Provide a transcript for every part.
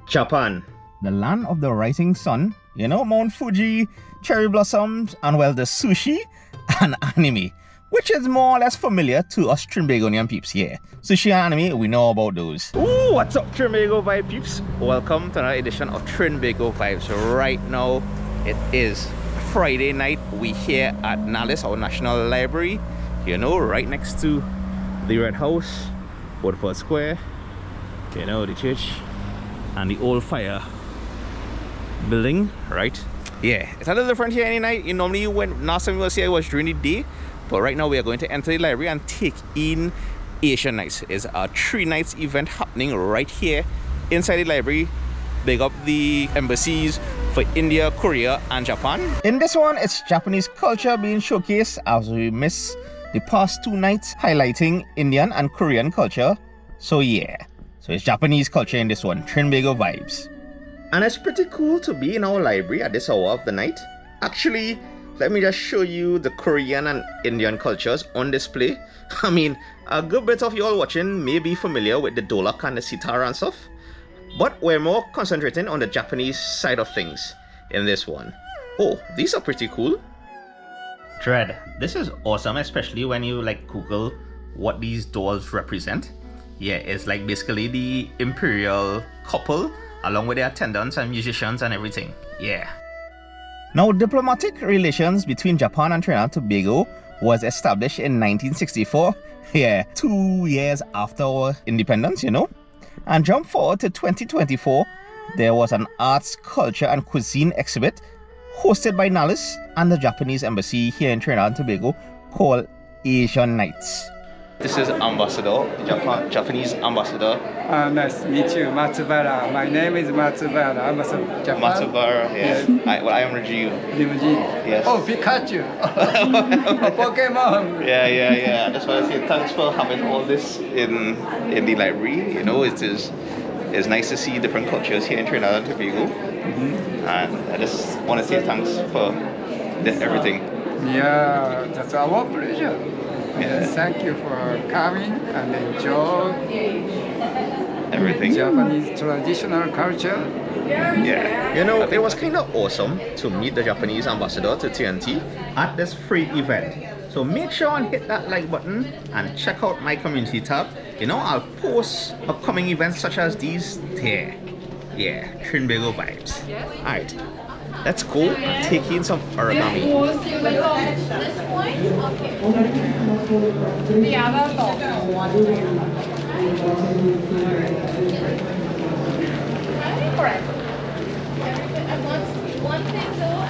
Japan, the land of the rising sun, Mount Fuji, cherry blossoms, and well, the sushi and anime, which is more or less familiar to us Trinbagonian peeps here. Sushi and anime, we know about those. Ooh, what's up, Trinbago Vibe peeps? Welcome to another edition of Trinbago Vibes. Right now, it is Friday night. We here at NALIS, our National Library, right next to the Red House, Woodford Square, the church, and the old fire building, right? Yeah, it's a little different here any night. Normally when last time we was here it was during the day, but right now we are going to enter the library and take in Asian Nights. It's a 3 nights event happening right here inside the library. Big up the embassies for India, Korea, and Japan. In this one, it's Japanese culture being showcased as we miss the past 2 nights highlighting Indian and Korean culture. So yeah, so it's Japanese culture in this one, Trinbago Vibes. And it's pretty cool to be in our library at this hour of the night. Actually, let me just show you the Korean and Indian cultures on display. I mean, a good bit of you all watching may be familiar with the dolak and the sitar and stuff, but we're more concentrating on the Japanese side of things in this one. Oh, these are pretty cool. Dread, this is awesome, especially when you Google what these dolls represent. Yeah, it's basically the imperial couple along with their attendants and musicians and everything. Yeah. Now, diplomatic relations between Japan and Trinidad and Tobago was established in 1964. Yeah, 2 years after our independence, And jump forward to 2024, there was an arts, culture, and cuisine exhibit hosted by NALIS and the Japanese embassy here in Trinidad and Tobago called Asian Nights. This is Ambassador, Japanese ambassador. Nice to meet you, Matsubara. My name is Matsubara. I'm from Japan. Matsubara, yeah. Yes. I am Raju. Yes. Oh, Pikachu. Pokemon. Yeah. I just want to say thanks for having all this in the library. It's nice to see different cultures here in Trinidad and Tobago. And I just want to say thanks for everything. Yeah, that's our pleasure. Yeah. Thank you for coming and enjoy everything. Japanese traditional culture. Yeah. It was kind of awesome to meet the Japanese ambassador to TNT at this free event. So make sure and hit that like button and check out my community tab. I'll post upcoming events such as these there. Yeah, Trinbago Vibes. Alright. Let's go and take in some origami. This point? Okay. The other dog. Correct. And one thing though,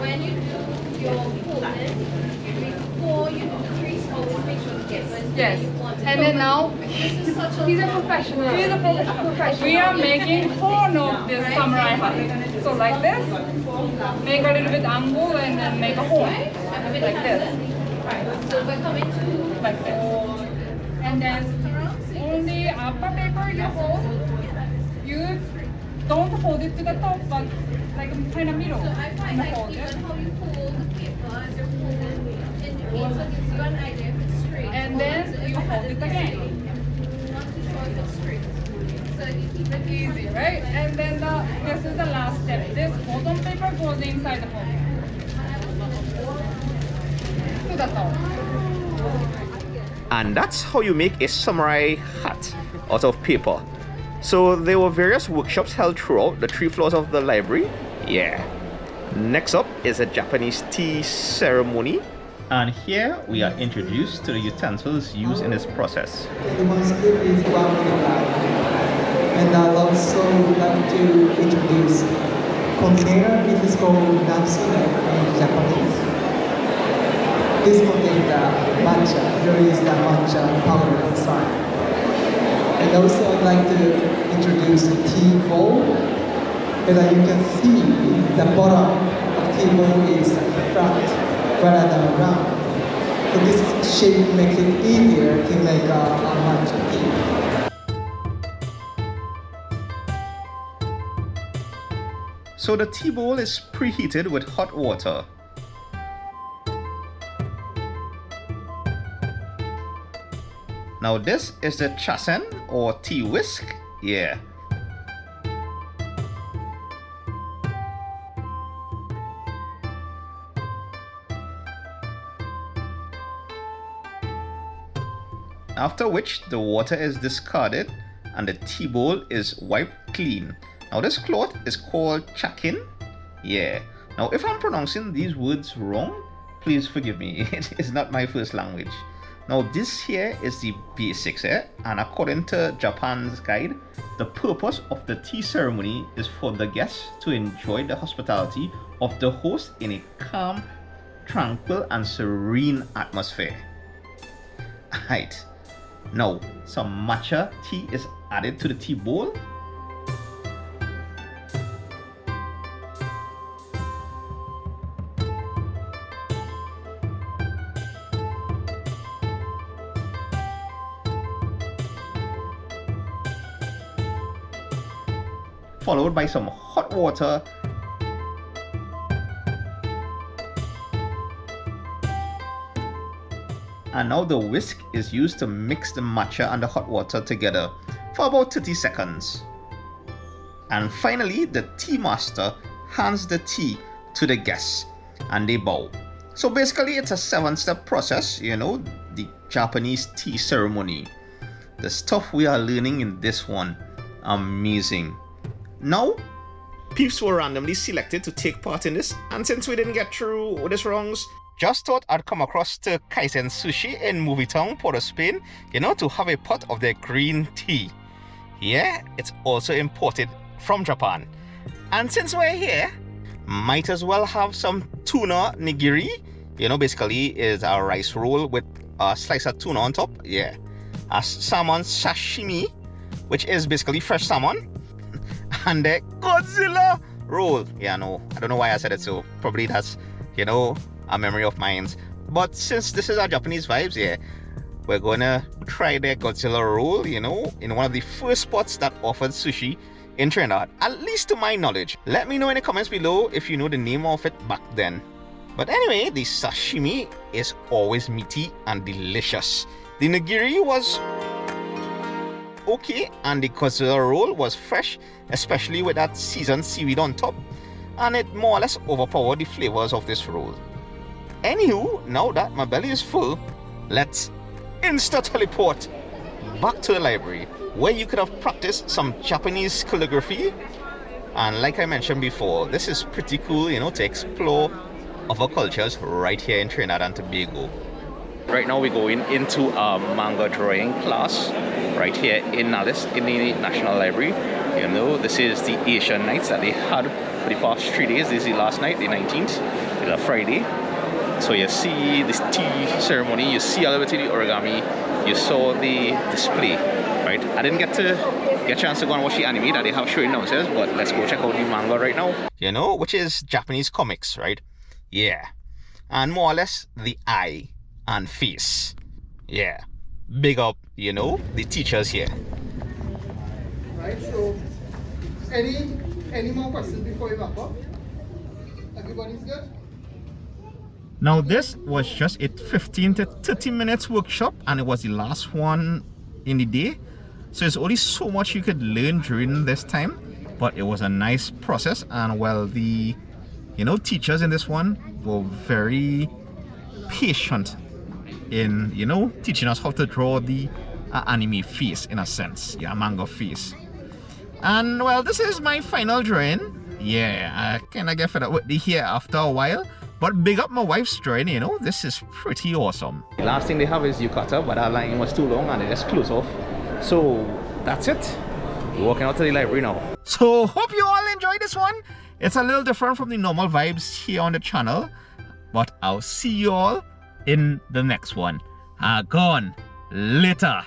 when you do your folding, before you do the crease, always make sure to get one. Yes. And then now, This is such a he's a professional. He's a professional. We are making horn of this samurai hat. So like this, make a little bit angle and then make a horn. Like this. So we're coming to Like this. And then only upper paper you hold. You don't hold it to the top, but kind of middle. So I find hold even it. how you fold the paper as you're folding in your hand, so it gives you an idea if it's straight. And then you hold it again. Not too sure if it's straight. So you keep it Easy, right? And then this is the last step. This bottom paper goes inside the pocket. To the top. And that's how you make a samurai hat out of paper. So there were various workshops held throughout the 3 floors of the library. Yeah. Next up is a Japanese tea ceremony. And here we are introduced to the utensils used in this process. The manuscript is and I'd also like to introduce container. It is called Natsu in Japanese. This contains the matcha. There is the matcha powder inside. And also I'd like to introduce the tea bowl. And you can see the bottom of the tea bowl is flat rather than round. So this shape makes it easier to make a matcha tea. So the tea bowl is preheated with hot water. Now this is the chasen or tea whisk. Yeah. After which the water is discarded and the tea bowl is wiped clean. Now this cloth is called chakin. Yeah. Now if I'm pronouncing these words wrong, please forgive me. It is not my first language. Now this here is the basics, and according to Japan's guide, the purpose of the tea ceremony is for the guests to enjoy the hospitality of the host in a calm, tranquil and serene atmosphere. Right. Now some matcha tea is added to the tea bowl. Followed by some hot water and now the whisk is used to mix the matcha and the hot water together for about 30 seconds. And finally the tea master hands the tea to the guests and they bow. So basically it's a 7-step process, the Japanese tea ceremony. The stuff we are learning in this one, amazing. Now, peeps were randomly selected to take part in this, and since we didn't get through with these rounds, just thought I'd come across to Kaizan Sushi in Movie Town, Port of Spain, to have a pot of their green tea. Yeah, it's also imported from Japan. And since we're here, might as well have some tuna nigiri. Basically is a rice roll with a slice of tuna on top. Yeah. A salmon sashimi, which is basically fresh salmon. And the Godzilla roll. Yeah, no, I don't know why I said it, so probably that's, a memory of mine. But since this is our Japanese vibes, yeah, we're gonna try the Godzilla roll, in one of the first spots that offered sushi in Trinidad, at least to my knowledge. Let me know in the comments below if you know the name of it back then. But anyway, the sashimi is always meaty and delicious. The nigiri was okay, and the Godzilla roll was fresh, especially with that seasoned seaweed on top, and it more or less overpowered the flavors of this roll. Anywho, now that my belly is full, let's insta-teleport back to the library, where you could have practiced some Japanese calligraphy. And like I mentioned before, this is pretty cool, to explore other cultures right here in Trinidad and Tobago. Right now we're going into a manga drawing class right here in NALIS, in the National Library. This is the Asian nights that they had for the past 3 days. This is the last night, the 19th, it's a Friday. So you see this tea ceremony, you see a little bit of the origami, you saw the display, right? I didn't get a chance to go and watch the anime that they have showing downstairs, but let's go check out the manga right now. Which is Japanese comics, right? Yeah. And more or less the eye and face. Yeah. Big up, the teachers here. Right, so any more questions before we wrap up? Everybody's good? Now this was just a 15 to 30 minutes workshop, and it was the last one in the day. So there's only so much you could learn during this time, but it was a nice process. And well, the teachers in this one were very patient in teaching us how to draw the anime face, in a sense, manga face. And well, this is my final drawing. Yeah, I kind of get fed up with the hair after a while, but big up my wife's drawing. This is pretty awesome. The last thing they have is yukata, but that line was too long and they just close off. So that's it. We're walking out to the library now. So hope you all enjoyed this one. It's a little different from the normal vibes here on the channel, but I'll see you all in the next one. Gone later.